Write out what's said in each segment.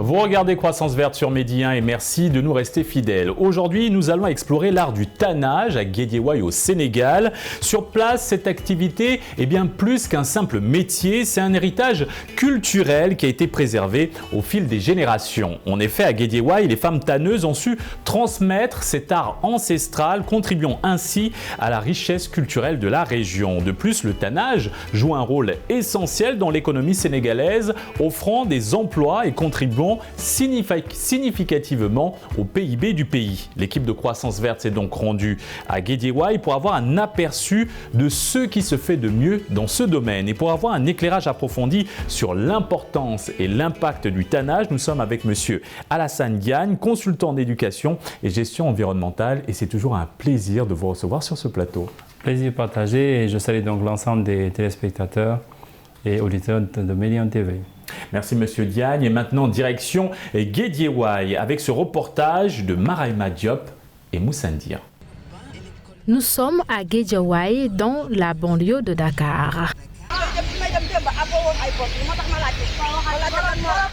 Vous regardez Croissance Verte sur Medi 1 et merci de nous rester fidèles. Aujourd'hui, nous allons explorer l'art du tannage à Guédiawaye au Sénégal. Sur place, cette activité est bien plus qu'un simple métier, c'est un héritage culturel qui a été préservé au fil des générations. En effet, à Guédiawaye, les femmes tanneuses ont su transmettre cet art ancestral, contribuant ainsi à la richesse culturelle de la région. De plus, le tannage joue un rôle essentiel dans l'économie sénégalaise, offrant des emplois et contribuant significativement au PIB du pays. L'équipe de Croissance Verte s'est donc rendue à Guédiawaye pour avoir un aperçu de ce qui se fait de mieux dans ce domaine. Et pour avoir un éclairage approfondi sur l'importance et l'impact du tannage, nous sommes avec monsieur Alassane Diagne, consultant d'éducation et gestion environnementale. Et c'est toujours un plaisir de vous recevoir sur ce plateau. Plaisir partagé et je salue donc l'ensemble des téléspectateurs et auditeurs de Medi 1 TV. Merci Monsieur Diagne. Et maintenant, direction Guédiawaye avec ce reportage de Maraïma Diop et Moussandir. Nous sommes à Guédiawaye, dans la banlieue de Dakar.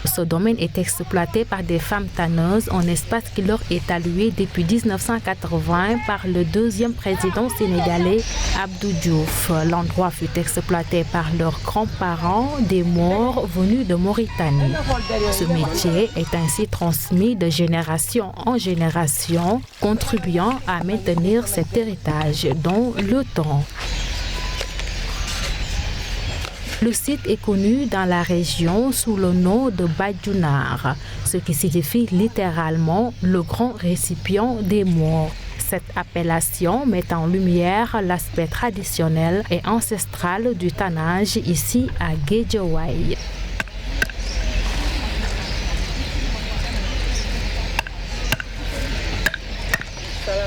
Ce domaine est exploité par des femmes tanneuses en espace qui leur est alloué depuis 1980 par le deuxième président sénégalais Abdou Diouf. L'endroit fut exploité par leurs grands-parents, des Maures venus de Mauritanie. Ce métier est ainsi transmis de génération en génération, contribuant à maintenir cet héritage dans le temps. Le site est connu dans la région sous le nom de Badjounar, ce qui signifie littéralement le grand récipient des morts. Cette appellation met en lumière l'aspect traditionnel et ancestral du tannage ici à Guédiawaye.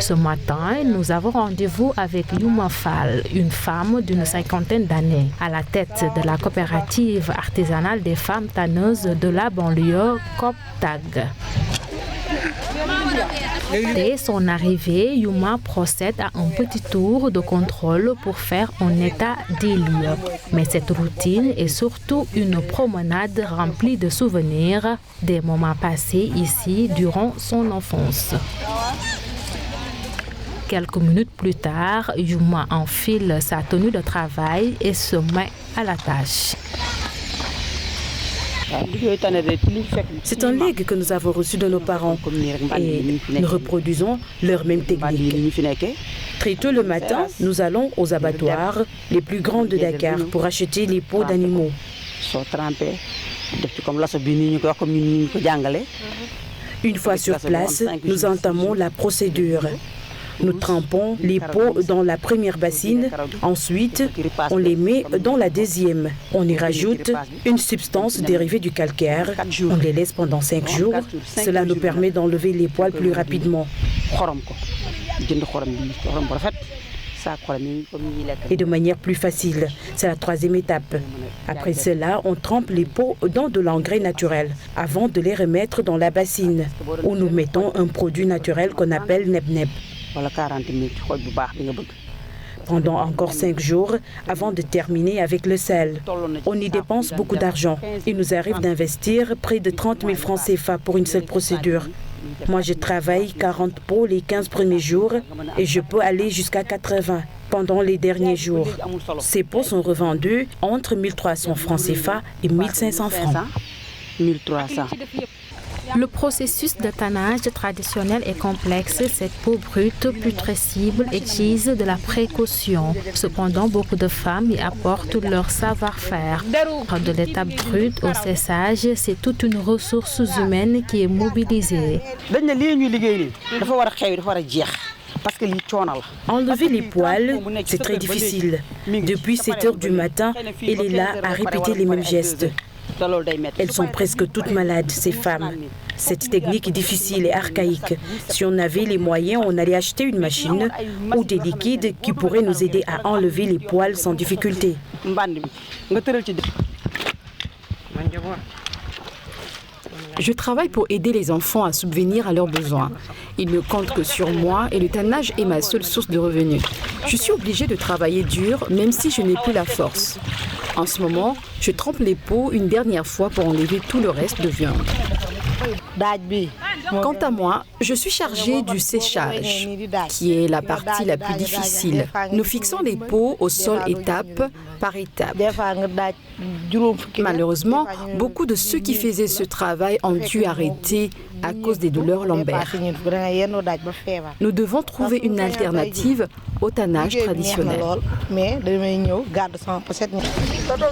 Ce matin, nous avons rendez-vous avec Youma Fall, une femme d'une cinquantaine d'années, à la tête de la coopérative artisanale des femmes tanneuses de la banlieue COPTAG. Dès son arrivée, Youma procède à un petit tour de contrôle pour faire un état des lieux. Mais cette routine est surtout une promenade remplie de souvenirs des moments passés ici durant son enfance. Quelques minutes plus tard, Youma enfile sa tenue de travail et se met à la tâche. C'est un legs que nous avons reçu de nos parents et nous reproduisons leur même technique. Très tôt le matin, nous allons aux abattoirs les plus grands de Dakar pour acheter les peaux d'animaux. Une fois sur place, nous entamons la procédure. Nous trempons les peaux dans la première bassine, ensuite on les met dans la deuxième. On y rajoute une substance dérivée du calcaire. On les laisse pendant 5 jours. Cela nous permet d'enlever les poils plus rapidement. Et de manière plus facile. C'est la troisième étape. Après cela, on trempe les peaux dans de l'engrais naturel avant de les remettre dans la bassine où nous mettons un produit naturel qu'on appelle neb-neb. Pendant encore 5 jours avant de terminer avec le sel. On y dépense beaucoup d'argent. Il nous arrive d'investir près de 30 000 francs CFA pour une seule procédure. Moi, je travaille 40 pots les 15 premiers jours et je peux aller jusqu'à 80 pendant les derniers jours. Ces pots sont revendus entre 1300 francs CFA et 1500 francs. 1300. Le processus de tannage traditionnel est complexe. Cette peau brute, putrescible, exige de la précaution. Cependant, beaucoup de femmes y apportent leur savoir-faire. De l'étape brute au séchage, c'est toute une ressource humaine qui est mobilisée. Enlever les poils, c'est très difficile. Depuis 7 heures du matin, elle est là à répéter les mêmes gestes. Elles sont presque toutes malades, ces femmes. Cette technique est difficile et archaïque. Si on avait les moyens, on allait acheter une machine ou des liquides qui pourraient nous aider à enlever les poils sans difficulté. Je travaille pour aider les enfants à subvenir à leurs besoins. Ils ne comptent que sur moi et le tannage est ma seule source de revenus. Je suis obligée de travailler dur, même si je n'ai plus la force. En ce moment, je trempe les peaux une dernière fois pour enlever tout le reste de viande. Quant à moi, je suis chargée du séchage, qui est la partie la plus difficile. Nous fixons les pots au sol étape par étape. Malheureusement, beaucoup de ceux qui faisaient ce travail ont dû arrêter à cause des douleurs lombaires. Nous devons trouver une alternative au tannage traditionnel.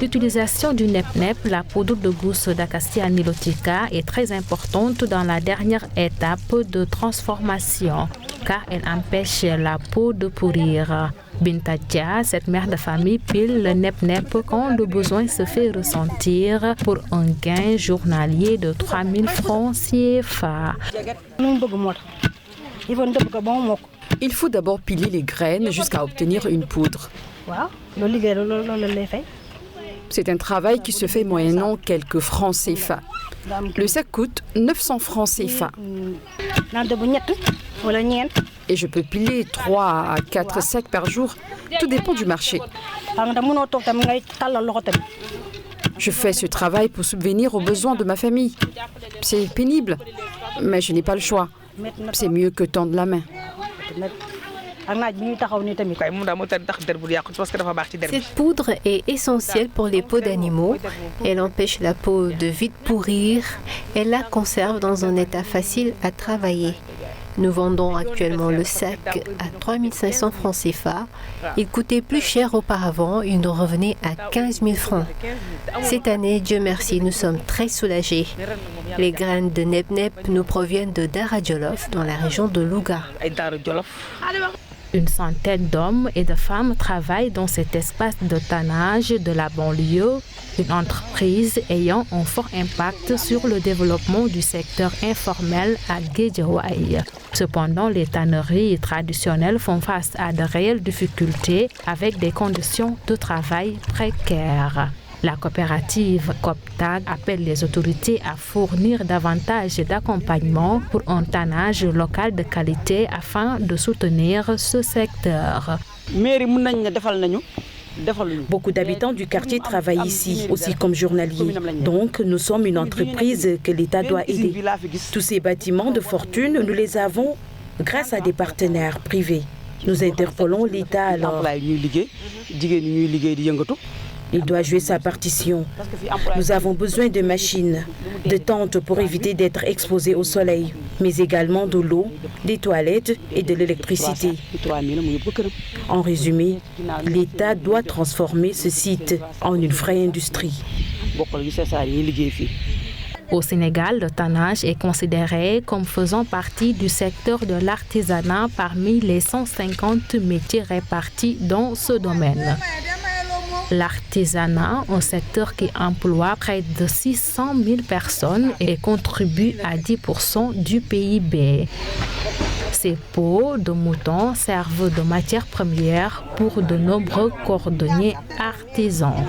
L'utilisation du nep-nep, la poudre de gousse d'Acacia nilotica, est très importante dans la dernière étape de transformation, car elle empêche la peau de pourrir. Bintatia, cette mère de famille, pile le nep-nep quand le besoin se fait ressentir pour un gain journalier de 3 000 francs CFA. Il faut d'abord piler les graines jusqu'à obtenir une poudre. C'est un travail qui se fait moyennant quelques francs CFA. Le sac coûte 900 francs CFA. Et je peux piler 3 à 4 sacs par jour. Tout dépend du marché. Je fais ce travail pour subvenir aux besoins de ma famille. C'est pénible, mais je n'ai pas le choix. C'est mieux que tendre la main. Cette poudre est essentielle pour les peaux d'animaux. Elle empêche la peau de vite pourrir et la conserve dans un état facile à travailler. Nous vendons actuellement le sac à 3 500 francs CFA. Il coûtait plus cher auparavant, il nous revenait à 15 000 francs. Cette année, Dieu merci, nous sommes très soulagés. Les graines de nep-nep nous proviennent de Dara Djolof, dans la région de Louga. Une centaine d'hommes et de femmes travaillent dans cet espace de tannage de la banlieue, une entreprise ayant un fort impact sur le développement du secteur informel à Guédiawaye. Cependant, les tanneries traditionnelles font face à de réelles difficultés avec des conditions de travail précaires. La coopérative COPTAG appelle les autorités à fournir davantage d'accompagnement pour un tannage local de qualité afin de soutenir ce secteur. Beaucoup d'habitants du quartier travaillent ici, aussi comme journaliers. Donc, nous sommes une entreprise que l'État doit aider. Tous ces bâtiments de fortune, nous les avons grâce à des partenaires privés. Nous interpellons l'État alors. Il doit jouer sa partition. Nous avons besoin de machines, de tentes pour éviter d'être exposés au soleil, mais également de l'eau, des toilettes et de l'électricité. En résumé, l'État doit transformer ce site en une vraie industrie. Au Sénégal, le tannage est considéré comme faisant partie du secteur de l'artisanat parmi les 150 métiers répartis dans ce domaine. L'artisanat, un secteur qui emploie près de 600 000 personnes et contribue à 10% du PIB. Ces peaux de mouton servent de matière première pour de nombreux cordonniers artisans.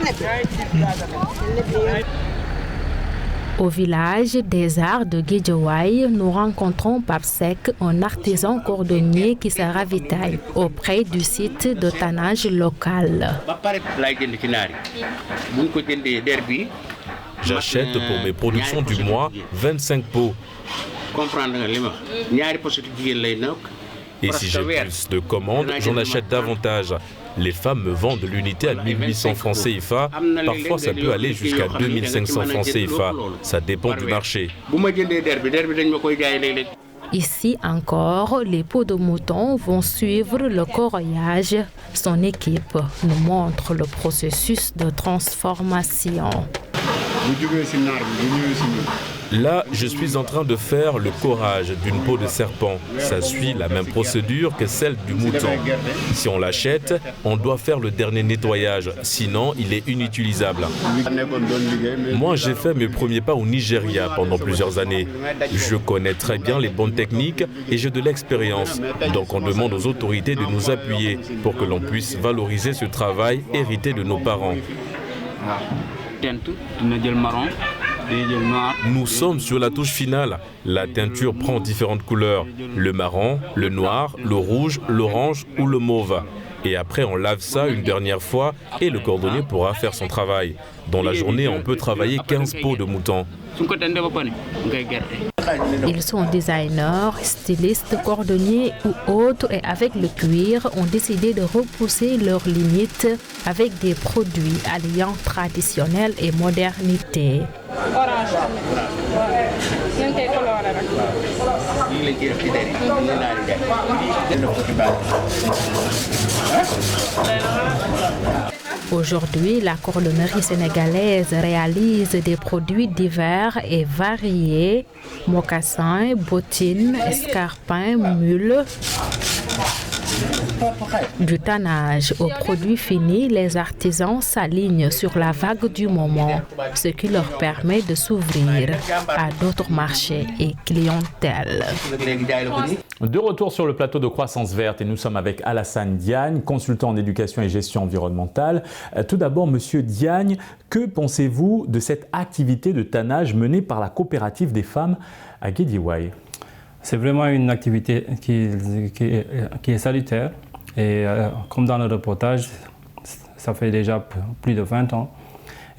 Au village des Arts de Guédiawaye, nous rencontrons Papsek, un artisan cordonnier qui se ravitaille auprès du site de tannage local. J'achète pour mes productions du mois 25 pots. Et si j'ai plus de commandes, j'en achète davantage. Les femmes me vendent l'unité à 1800 francs CFA. Parfois, ça peut aller jusqu'à 2500 francs CFA. Ça dépend du marché. Ici encore, les peaux de mouton vont suivre le corroyage. Son équipe nous montre le processus de transformation. Là, je suis en train de faire le corrage d'une peau de serpent. Ça suit la même procédure que celle du mouton. Si on l'achète, on doit faire le dernier nettoyage, sinon il est inutilisable. Moi, j'ai fait mes premiers pas au Nigeria pendant plusieurs années. Je connais très bien les bonnes techniques et j'ai de l'expérience. Donc on demande aux autorités de nous appuyer pour que l'on puisse valoriser ce travail hérité de nos parents. Nous sommes sur la touche finale. La teinture prend différentes couleurs. Le marron, le noir, le rouge, l'orange ou le mauve. Et après, on lave ça une dernière fois et le cordonnier pourra faire son travail. Dans la journée, on peut travailler 15 peaux de mouton. Ils sont designers, stylistes, cordonniers ou autres et avec le cuir ont décidé de repousser leurs limites avec des produits alliant traditionnel et modernité. Aujourd'hui, la cordonnerie sénégalaise réalise des produits divers et variés, mocassins, bottines, escarpins, mules. Du tannage aux produits finis, les artisans s'alignent sur la vague du moment, ce qui leur permet de s'ouvrir à d'autres marchés et clientèles. De retour sur le plateau de Croissance Verte et nous sommes avec Alassane Diagne, consultant en éducation et gestion environnementale. Tout d'abord, Monsieur Diagne, que pensez-vous de cette activité de tannage menée par la coopérative des femmes à Guédiawaye? C'est vraiment une activité qui est salutaire et comme dans le reportage, ça fait déjà plus de 20 ans.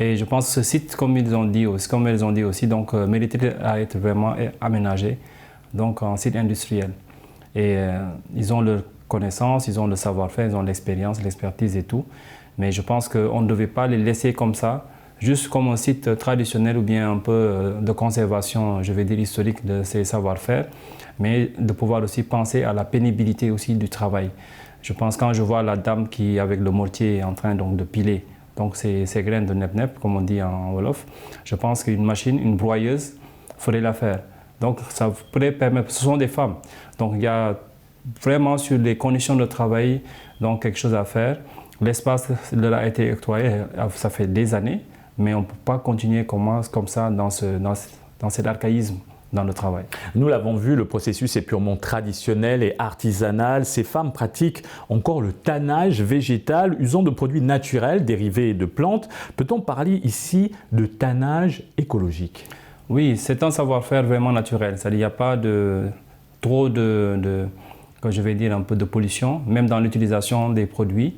Et je pense que ce site, comme elles ont dit aussi, donc mériterait à être vraiment aménagé, donc en site industriel. Et ils ont leur connaissance, ils ont le savoir-faire, ils ont l'expérience, l'expertise et tout. Mais je pense qu'on ne devait pas les laisser comme ça, juste comme un site traditionnel ou bien un peu de conservation, je vais dire historique de ces savoir-faire, mais de pouvoir aussi penser à la pénibilité aussi du travail. Je pense quand je vois la dame qui, avec le mortier, est en train donc, de piler donc ces graines de nep-nep, comme on dit en Wolof, je pense qu'une machine, une broyeuse, ferait l'affaire. Donc ça pourrait permettre, ce sont des femmes, donc il y a vraiment sur les conditions de travail donc quelque chose à faire. L'espace leur a été octroyé, ça fait des années, mais on ne peut pas continuer comme ça dans cet archaïsme dans le travail. Nous l'avons vu, le processus est purement traditionnel et artisanal. Ces femmes pratiquent encore le tannage végétal usant de produits naturels dérivés de plantes. Peut-on parler ici de tannage écologique? Oui, c'est un savoir-faire vraiment naturel. Il n'y a pas trop de, je vais dire, un peu de pollution, même dans l'utilisation des produits.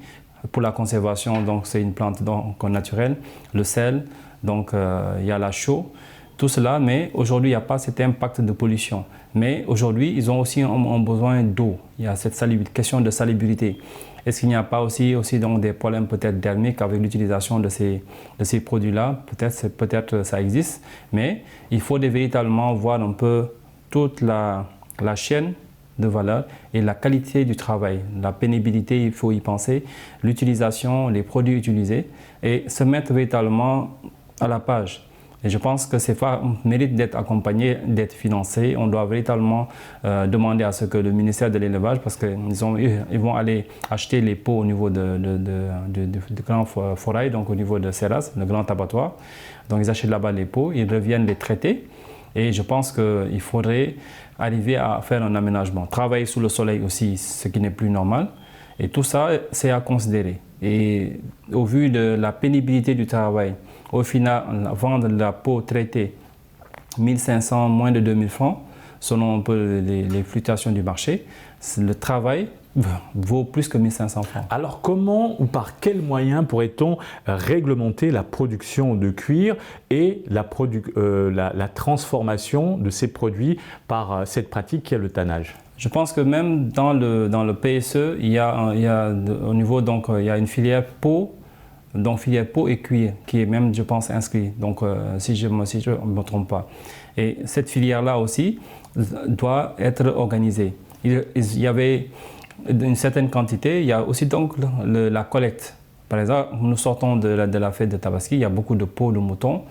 Pour la conservation, donc c'est une plante donc naturelle, le sel, donc il y a la chaux, tout cela, mais aujourd'hui il n'y a pas cet impact de pollution. Mais aujourd'hui ils ont aussi un besoin d'eau, il y a cette question de salubrité. Est-ce qu'il n'y a pas aussi donc des problèmes peut-être thermiques avec l'utilisation de ces produits-là? Peut-être ça existe, mais il faut véritablement voir un peu toute la chaîne de valeur et la qualité du travail, la pénibilité, il faut y penser, l'utilisation, les produits utilisés et se mettre véritablement à la page. Et je pense que ces femmes méritent d'être accompagnées, d'être financées. On doit véritablement demander à ce que le ministère de l'élevage, parce qu'ils vont aller acheter les pots au niveau de Grand Forail, donc au niveau de Serras, le grand abattoir. Donc ils achètent là-bas les pots, ils reviennent les traiter. Et je pense qu'il faudrait arriver à faire un aménagement. Travailler sous le soleil aussi, ce qui n'est plus normal. Et tout ça, c'est à considérer. Et au vu de la pénibilité du travail, au final, vendre la peau traitée, 1500, moins de 2000 francs, selon un peu les fluctuations du marché, le travail vaut plus que 1500 francs. Alors comment ou par quels moyens pourrait-on réglementer la production de cuir et la transformation de ces produits par cette pratique qui est le tannage? Je pense que même dans le PSE, il y a au niveau donc il y a une filière peau, donc filière peau et cuir qui est même je pense inscrite. Donc si je me trompe pas. Et cette filière là aussi doit être organisée. Il y avait une certaine quantité, il y a aussi donc la collecte. Par exemple, nous sortons de la fête de Tabaski, il y a beaucoup de peaux de mouton.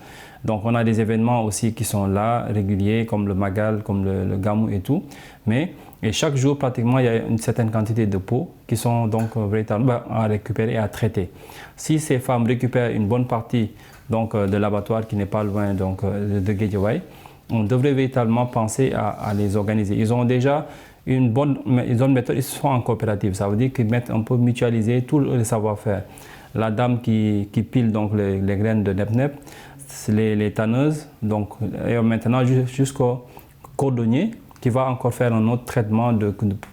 Donc on a des événements aussi qui sont là, réguliers, comme le Magal, comme le Gamou et tout. Et chaque jour, pratiquement, il y a une certaine quantité de peaux qui sont donc véritablement à récupérer et à traiter. Si ces femmes récupèrent une bonne partie donc, de l'abattoir qui n'est pas loin donc, de Guédiawaye, on devrait véritablement penser à les organiser. Ils ont déjà une bonne méthode, ils sont en coopérative. Ça veut dire qu'ils mettent un peu mutualiser tout le savoir-faire. La dame qui pile donc les graines de nep-nep, les tanneuses, donc, et maintenant jusqu'au cordonnier qui va encore faire un autre traitement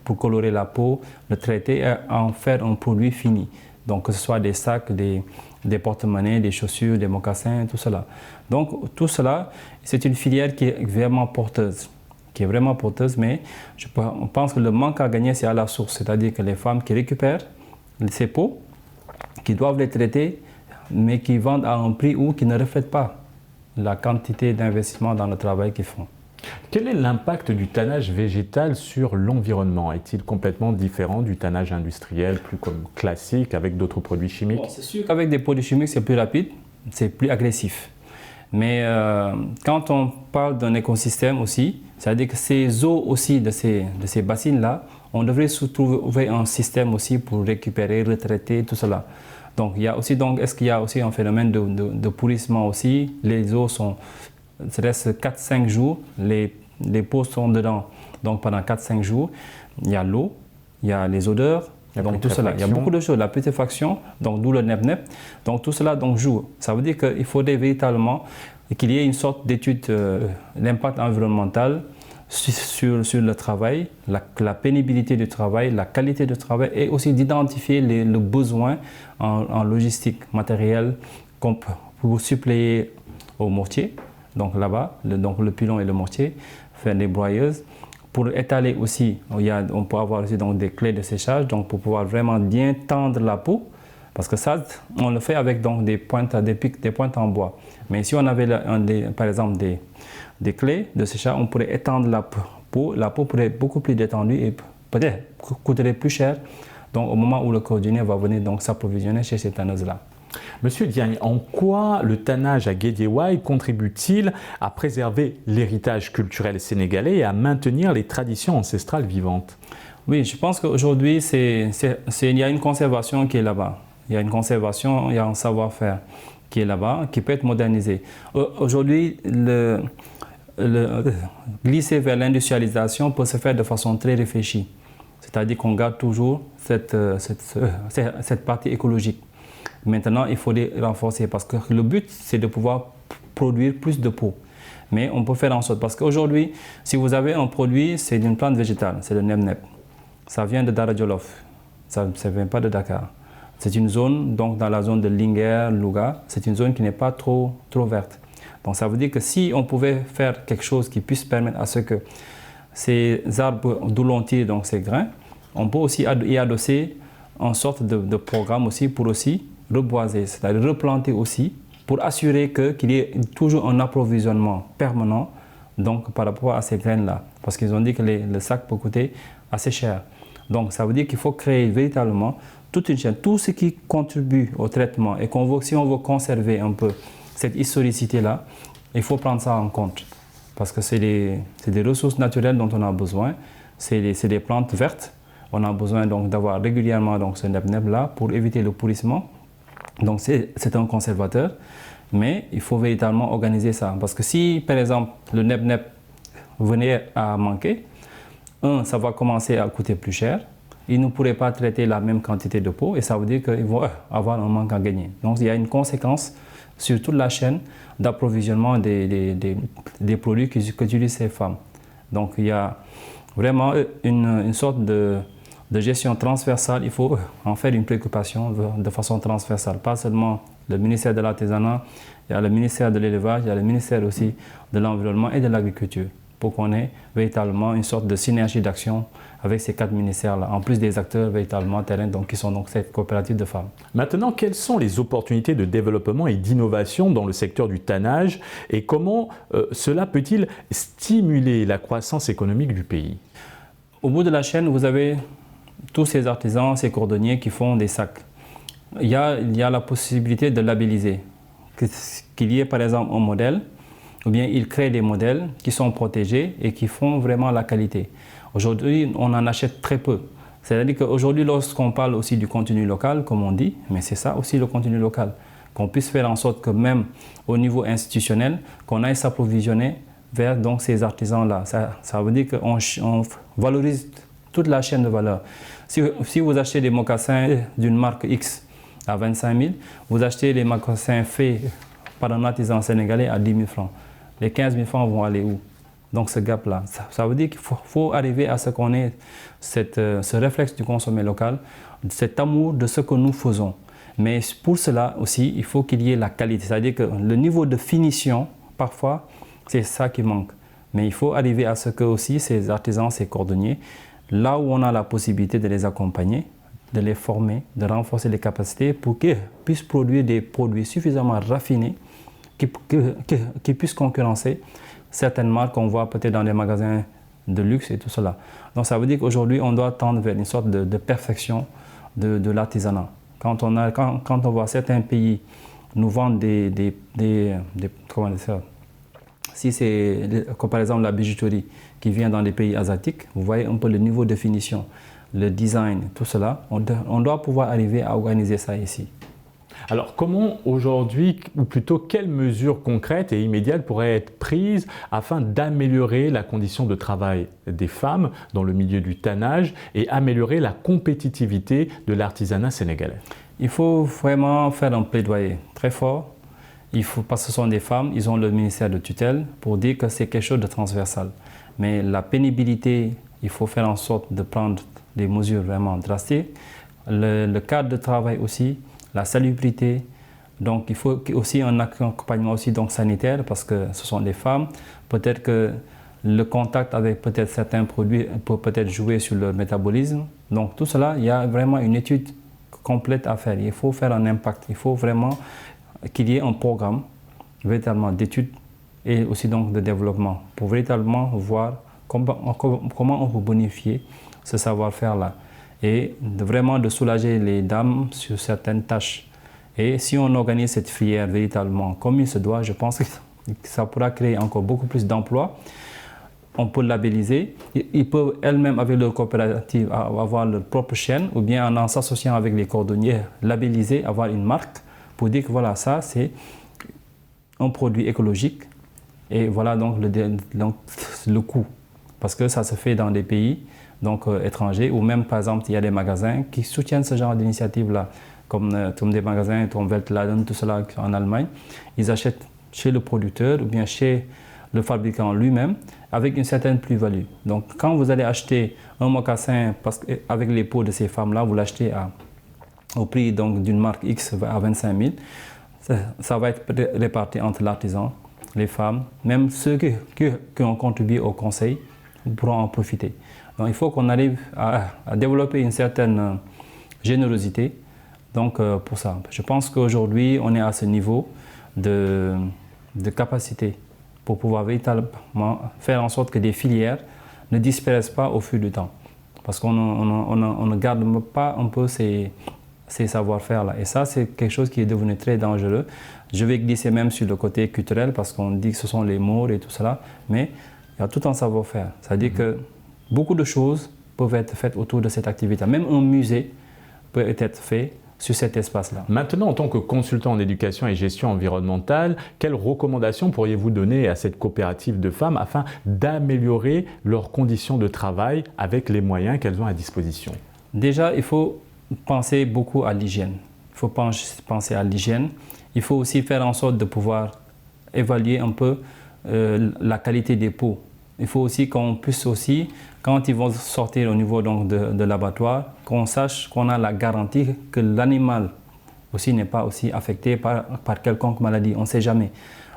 pour colorer la peau, le traiter et en faire un produit fini. Donc que ce soit des sacs, des porte-monnaies, des chaussures, des mocassins, tout cela. Donc tout cela, c'est une filière qui est vraiment porteuse. Mais on pense que le manque à gagner, c'est à la source. C'est-à-dire que les femmes qui récupèrent ces peaux, qui doivent les traiter, mais qui vendent à un prix ou qui ne reflètent pas la quantité d'investissement dans le travail qu'ils font. Quel est l'impact du tannage végétal sur l'environnement? Est-il complètement différent du tannage industriel, plus comme classique, avec d'autres produits chimiques? C'est sûr qu'avec des produits chimiques, c'est plus rapide, c'est plus agressif. Mais quand on parle d'un écosystème aussi, c'est-à-dire que ces eaux aussi de ces bassines-là, on devrait trouver un système aussi pour récupérer, retraiter, tout cela. Donc, est-ce qu'il y a aussi un phénomène de pourrissement aussi? Les eaux restent 4-5 jours, les peaux sont dedans. Donc, pendant 4-5 jours, il y a l'eau, il y a les odeurs, donc tout cela. Il y a beaucoup de choses, la putréfaction, donc d'où le nep-nep. Donc, tout cela donc, joue. Ça veut dire qu'il faudrait véritablement qu'il y ait une sorte d'étude l'impact environnemental sur le travail, la pénibilité du travail, la qualité du travail et aussi d'identifier le besoin en logistique matérielle pour suppléer au mortier, donc là-bas, le pilon et le mortier, faire des broyeuses. Pour étaler aussi, on peut avoir aussi donc, des clés de séchage donc pour pouvoir vraiment bien tendre la peau. Parce que ça, on le fait avec donc, des pointes en bois. Mais si on avait par exemple des clés de séchage, on pourrait étendre la peau. La peau pourrait être beaucoup plus détendue et peut-être coûterait plus cher. Donc au moment où le cordonnier va venir s'approvisionner chez ces tanneuses-là. Monsieur Diagne, en quoi le tannage à Guédiawaye contribue-t-il à préserver l'héritage culturel sénégalais et à maintenir les traditions ancestrales vivantes? Oui, je pense qu'aujourd'hui, il y a une conservation qui est là-bas. Il y a une conservation, il y a un savoir-faire qui est là-bas, qui peut être modernisé. Aujourd'hui, glisser vers l'industrialisation peut se faire de façon très réfléchie. C'est-à-dire qu'on garde toujours cette partie écologique. Maintenant, il faut les renforcer parce que le but, c'est de pouvoir produire plus de peau. Mais on peut faire en sorte, parce qu'aujourd'hui, si vous avez un produit, c'est d'une plante végétale, c'est le nep-nep. Ça vient de Dara Djolof, ça ne vient pas de Dakar. C'est une zone, donc dans la zone de Linguère, Louga, c'est une zone qui n'est pas trop verte. Donc ça veut dire que si on pouvait faire quelque chose qui puisse permettre à ce que ces arbres d'où l'on tire donc ces grains, on peut aussi y adosser une sorte de programme aussi pour aussi reboiser, c'est-à-dire replanter aussi pour assurer qu'il y ait toujours un approvisionnement permanent donc, par rapport à ces graines-là. Parce qu'ils ont dit que le sac peut coûter assez cher. Donc ça veut dire qu'il faut créer véritablement toute une chaîne, tout ce qui contribue au traitement et si on veut conserver un peu cette historicité-là, il faut prendre ça en compte. Parce que c'est des ressources naturelles dont on a besoin, c'est des plantes vertes. On a besoin donc d'avoir régulièrement donc, ce nep-nep-là pour éviter le pourrissement. Donc c'est un conservateur, mais il faut véritablement organiser ça. Parce que si, par exemple, le nep-nep venait à manquer, ça va commencer à coûter plus cher. Ils ne pourraient pas traiter la même quantité de peau et ça veut dire qu'ils vont avoir un manque à gagner. Donc il y a une conséquence sur toute la chaîne d'approvisionnement des produits qu'utilisent ces femmes. Donc il y a vraiment une sorte de gestion transversale. Il faut en faire une préoccupation de façon transversale. Pas seulement le ministère de l'Artisanat, il y a le ministère de l'Élevage, il y a le ministère aussi de l'Environnement et de l'Agriculture, pour qu'on ait véritablement une sorte de synergie d'action avec ces 4 ministères-là, en plus des acteurs véritablement terrain, donc, qui sont donc cette coopérative de femmes. Maintenant, quelles sont les opportunités de développement et d'innovation dans le secteur du tannage et comment cela peut-il stimuler la croissance économique du pays? Au bout de la chaîne, vous avez tous ces artisans, ces cordonniers qui font des sacs. Il y a la possibilité de labelliser, qu'il y ait par exemple un modèle, ou bien ils créent des modèles qui sont protégés et qui font vraiment la qualité. Aujourd'hui, on en achète très peu. C'est-à-dire qu'aujourd'hui, lorsqu'on parle aussi du contenu local, comme on dit, mais c'est ça aussi le contenu local, qu'on puisse faire en sorte que même au niveau institutionnel, qu'on aille s'approvisionner vers donc, ces artisans-là. Ça veut dire qu'on valorise toute la chaîne de valeur. Si vous achetez des mocassins d'une marque X à 25 000, vous achetez les mocassins faits par un artisan sénégalais à 10 000 francs. Les 15 000 francs vont aller où? Donc ce gap-là, ça veut dire qu'il faut arriver à ce qu'on ait ce réflexe du consommer local, cet amour de ce que nous faisons. Mais pour cela aussi, il faut qu'il y ait la qualité. C'est-à-dire que le niveau de finition, parfois, c'est ça qui manque. Mais il faut arriver à ce que aussi ces artisans, ces cordonniers, là où on a la possibilité de les accompagner, de les former, de renforcer les capacités pour qu'ils puissent produire des produits suffisamment raffinés qui puissent concurrencer certaines marques qu'on voit peut-être dans les magasins de luxe et tout cela. Donc ça veut dire qu'aujourd'hui, on doit tendre vers une sorte de perfection de l'artisanat. Quand on voit certains pays nous vendre comment dire ça, si c'est par exemple la bijouterie qui vient dans les pays asiatiques, vous voyez un peu le niveau de finition, le design, tout cela, on doit pouvoir arriver à organiser ça ici. Alors comment aujourd'hui, ou plutôt quelles mesures concrètes et immédiates pourraient être prises afin d'améliorer la condition de travail des femmes dans le milieu du tannage et améliorer la compétitivité de l'artisanat sénégalais? Il faut vraiment faire un plaidoyer très fort. Parce que ce sont des femmes, ils ont le ministère de tutelle pour dire que c'est quelque chose de transversal. Mais la pénibilité, il faut faire en sorte de prendre des mesures vraiment drastiques. Le cadre de travail aussi, la salubrité. Donc il faut aussi un accompagnement aussi donc sanitaire parce que ce sont des femmes. Peut-être que le contact avec peut-être certains produits peut peut-être jouer sur leur métabolisme. Donc tout cela, il y a vraiment une étude complète à faire. Il faut faire un impact. Il faut vraiment qu'il y ait un programme véritablement d'études et aussi donc de développement pour véritablement voir comment on peut bonifier ce savoir-faire-là et vraiment de soulager les dames sur certaines tâches. Et si on organise cette filière véritablement comme il se doit, je pense que ça pourra créer encore beaucoup plus d'emplois. On peut labelliser. Ils peuvent elles-mêmes, avec leur coopérative, avoir leur propre chaîne ou bien en s'associant avec les cordonniers, labelliser, avoir une marque pour dire que voilà, ça c'est un produit écologique et voilà donc le coût. Parce que ça se fait dans des pays étrangers ou même par exemple il y a des magasins qui soutiennent ce genre d'initiative-là comme des magasins comme Weltladen, tout cela en Allemagne. Ils achètent chez le producteur ou bien chez le fabricant lui-même avec une certaine plus-value. Donc quand vous allez acheter un mocassin avec les peaux de ces femmes-là, vous l'achetez au prix d'une marque X à 25 000, ça va être réparti entre l'artisan, les femmes, même ceux qui ont contribué au conseil pourront en profiter. Donc il faut qu'on arrive à développer une certaine générosité pour ça. Je pense qu'aujourd'hui, on est à ce niveau de capacité pour pouvoir véritablement faire en sorte que des filières ne disparaissent pas au fil du temps. Parce qu'on ne garde pas un peu ces savoir-faire-là. Et ça, c'est quelque chose qui est devenu très dangereux. Je vais glisser même sur le côté culturel parce qu'on dit que ce sont les Maures et tout cela, mais il y a tout un savoir-faire. C'est-à-dire que beaucoup de choses peuvent être faites autour de cette activité. Même un musée peut être fait sur cet espace-là. Maintenant, en tant que consultant en éducation et gestion environnementale, quelles recommandations pourriez-vous donner à cette coopérative de femmes afin d'améliorer leurs conditions de travail avec les moyens qu'elles ont à disposition? Déjà, il faut penser beaucoup à l'hygiène. Il faut penser à l'hygiène. Il faut aussi faire en sorte de pouvoir évaluer un peu la qualité des peaux. Il faut aussi qu'on puisse aussi, quand ils vont sortir au niveau de l'abattoir, qu'on sache qu'on a la garantie que l'animal aussi n'est pas aussi affecté par quelconque maladie. On ne sait jamais.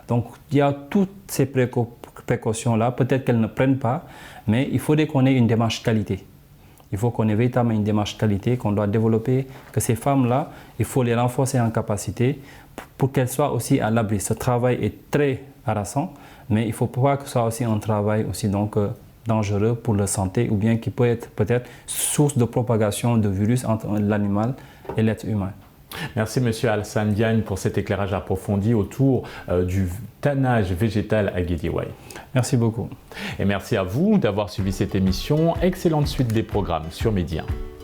Donc il y a toutes ces précautions-là. Peut-être qu'elles ne prennent pas, mais il faudrait qu'on ait une démarche qualité. Il faut qu'on ait véritablement une démarche qualité qu'on doit développer, que ces femmes-là, il faut les renforcer en capacité pour qu'elles soient aussi à l'abri. Ce travail est très harassant, mais il ne faut pas que ce soit aussi un travail aussi dangereux pour la santé ou bien qui peut être peut-être source de propagation de virus entre l'animal et l'être humain. Merci Monsieur Alassane Diagne pour cet éclairage approfondi autour du tannage végétal à Guédiawaye. Merci beaucoup. Et merci à vous d'avoir suivi cette émission. Excellente suite des programmes sur Média 1.